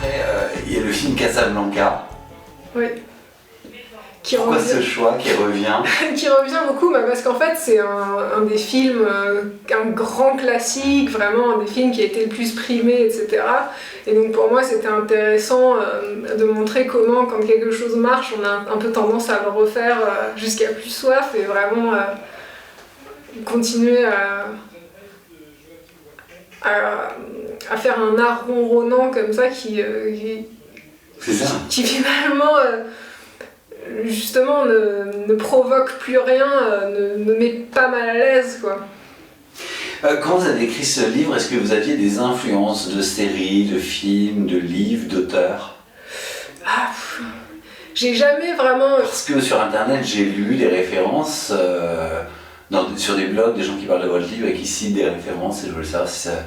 après, il y a le film Casablanca. Oui. Pourquoi ce choix qui revient? Qui revient beaucoup, parce qu'en fait c'est un des films, un grand classique, vraiment un des films qui a été le plus primé, etc. Et donc pour moi c'était intéressant de montrer comment quand quelque chose marche, on a un peu tendance à le refaire jusqu'à plus soif et vraiment continuer à faire un art ronronnant comme ça qui finalement justement ne provoque plus rien, ne met pas mal à l'aise, quoi. Quand vous avez écrit ce livre, est-ce que vous aviez des influences de séries, de films, de livres, d'auteurs? J'ai jamais vraiment... Parce que sur internet j'ai lu des références sur des blogs, des gens qui parlent de votre livre et qui citent des références, et je voulais savoir si ça...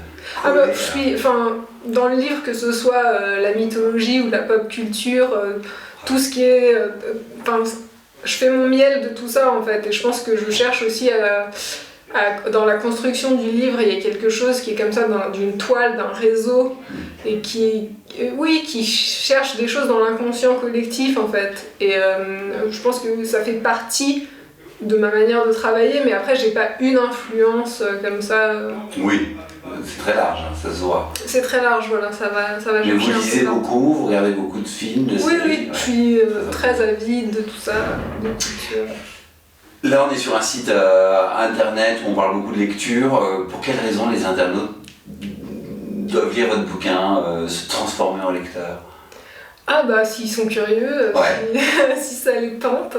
dans le livre, que ce soit la mythologie ou la pop culture, tout ce qui est... je fais mon miel de tout ça en fait, et je pense que je cherche aussi dans la construction du livre, il y a quelque chose qui est comme ça, d'une toile, d'un réseau, et qui cherche des choses dans l'inconscient collectif en fait. Et je pense que ça fait partie de ma manière de travailler, mais après j'ai pas une influence comme ça. Oui, c'est très large, hein, ça se voit. C'est très large, voilà, ça va mais vous lisez beaucoup, vous regardez beaucoup de films, de séries? Oui, je suis très avide de tout ça, de culture. Là on est sur un site internet où on parle beaucoup de lecture. Pour quelles raisons les internautes doivent lire votre bouquin, se transformer en lecteur? S'ils sont curieux, si ça les tente.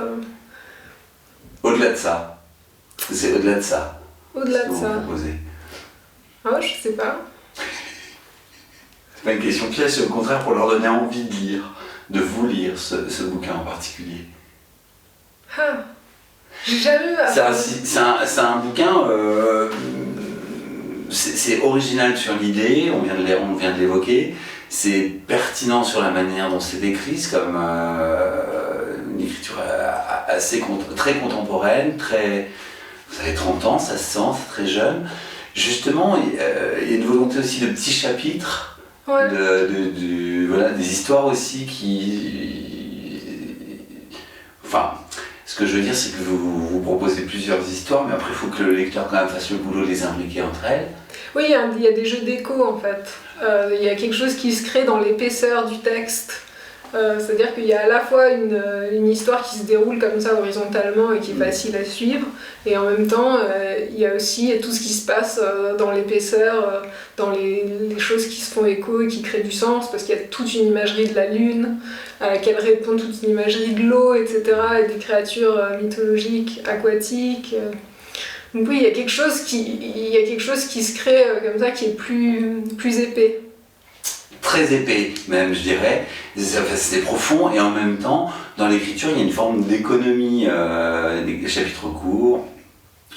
Au-delà de ça, c'est au-delà de ça. Au-delà de ça. Vous proposez. Je sais pas. C'est pas une question piège, c'est au contraire pour leur donner envie de lire, de vous lire ce bouquin en particulier. J'ai jamais... C'est un bouquin, c'est original sur l'idée, on vient de l'évoquer, c'est pertinent sur la manière dont c'est décrit, c'est comme une écriture très contemporaine, vous avez 30 ans, ça se sent, c'est très jeune. Justement, il y a une volonté aussi de petits chapitres, des histoires aussi ce que je veux dire, c'est que vous proposez plusieurs histoires, mais après il faut que le lecteur quand même fasse le boulot de les imbriquer entre elles. Oui, il y a des jeux d'écho en fait. Il y a quelque chose qui se crée dans l'épaisseur du texte. C'est-à-dire qu'il y a à la fois une histoire qui se déroule comme ça horizontalement et qui est facile à suivre, et en même temps il y a aussi tout ce qui se passe dans l'épaisseur, dans les choses qui se font écho et qui créent du sens, parce qu'il y a toute une imagerie de la lune, à laquelle répond toute une imagerie de l'eau, etc., et des créatures mythologiques, aquatiques. Donc oui, il y a quelque chose qui se crée comme ça, qui est plus épais. Très épais même, je dirais, c'est profond, et en même temps dans l'écriture il y a une forme d'économie, des chapitres courts.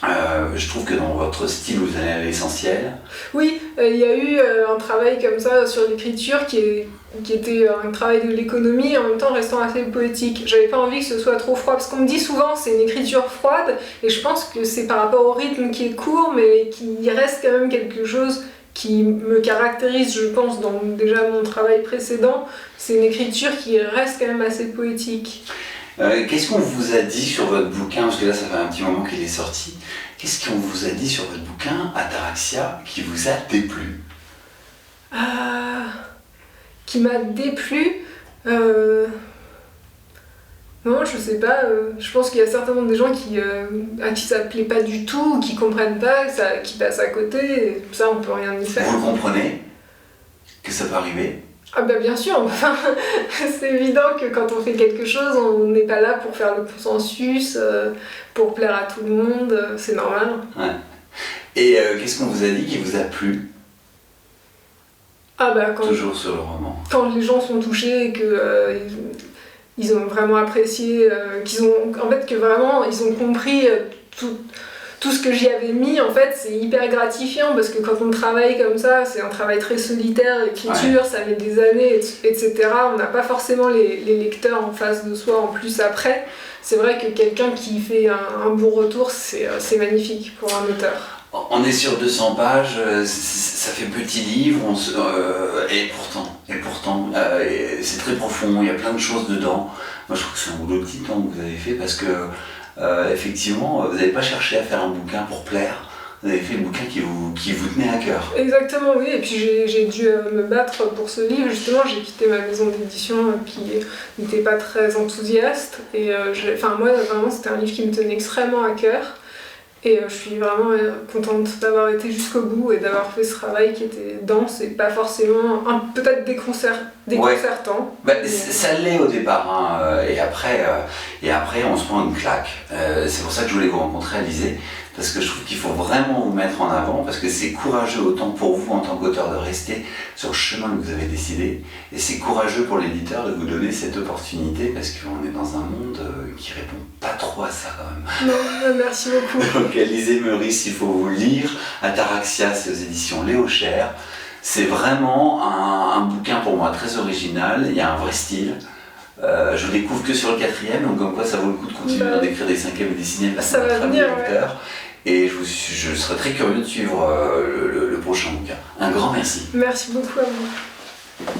Je trouve que dans votre style vous allez à l'essentiel. Oui, il y a eu un travail comme ça sur l'écriture qui était un travail de l'économie, en même temps restant assez poétique. J'avais pas envie que ce soit trop froid, parce qu'on me dit souvent c'est une écriture froide, et je pense que c'est par rapport au rythme qui est court, mais qu'il reste quand même quelque chose qui me caractérise, je pense, dans déjà mon travail précédent. C'est une écriture qui reste quand même assez poétique. Qu'est-ce qu'on vous a dit sur votre bouquin, parce que là ça fait un petit moment qu'il est sorti, qu'est-ce qu'on vous a dit sur votre bouquin, Ataraxia, qui vous a déplu? Qui m'a déplu Non, je sais pas, je pense qu'il y a certainement des gens à qui ça plaît pas du tout, ou qui comprennent pas, qui passent à côté, et ça on peut rien y faire. Vous le comprenez? Que ça peut arriver? Bien sûr, c'est évident que quand on fait quelque chose, on n'est pas là pour faire le consensus, pour plaire à tout le monde, c'est normal. Ouais. Et qu'est-ce qu'on vous a dit qui vous a plu? Toujours sur le roman. Quand les gens sont touchés et que ils ont vraiment apprécié, que vraiment ils ont compris tout ce que j'y avais mis, en fait, c'est hyper gratifiant, parce que quand on travaille comme ça, c'est un travail très solitaire, l'écriture, ça met des années, etc. On n'a pas forcément les lecteurs en face de soi en plus après. C'est vrai que quelqu'un qui fait un bon retour, c'est magnifique pour un auteur. On est sur 200 pages, ça fait petit livre, et pourtant, c'est très profond, il y a plein de choses dedans. Moi je trouve que c'est un boulot de titan que vous avez fait parce que, effectivement, vous n'avez pas cherché à faire un bouquin pour plaire, vous avez fait un bouquin qui vous tenait à cœur. Exactement, oui, et puis j'ai dû me battre pour ce livre, justement, j'ai quitté ma maison d'édition qui n'était pas très enthousiaste, et moi vraiment c'était un livre qui me tenait extrêmement à cœur. Et je suis vraiment contente d'avoir été jusqu'au bout et d'avoir fait ce travail qui était dense et pas forcément, peut-être déconcertant. Ouais. Ça l'est au départ, hein, et après on se prend une claque. C'est pour ça que je voulais vous rencontrer, Alizée, parce que je trouve qu'il faut vraiment vous mettre en avant, parce que c'est courageux autant pour vous en tant qu'auteur de rester sur le chemin que vous avez décidé, et c'est courageux pour l'éditeur de vous donner cette opportunité, parce qu'on est dans un monde qui répond pas trop à ça quand même. Non, merci beaucoup. Donc Alizée Meurice, il faut vous lire. Ataraxia, c'est aux éditions Léo Cher. C'est vraiment un bouquin pour moi très original, il y a un vrai style. Je le découvre que sur le 4e, donc comme quoi ça vaut le coup de continuer d'écrire des 5e et des 6e. Ça va venir, ouais. Et je serais très curieux de suivre le prochain bouquin. Un grand merci. Merci beaucoup à vous.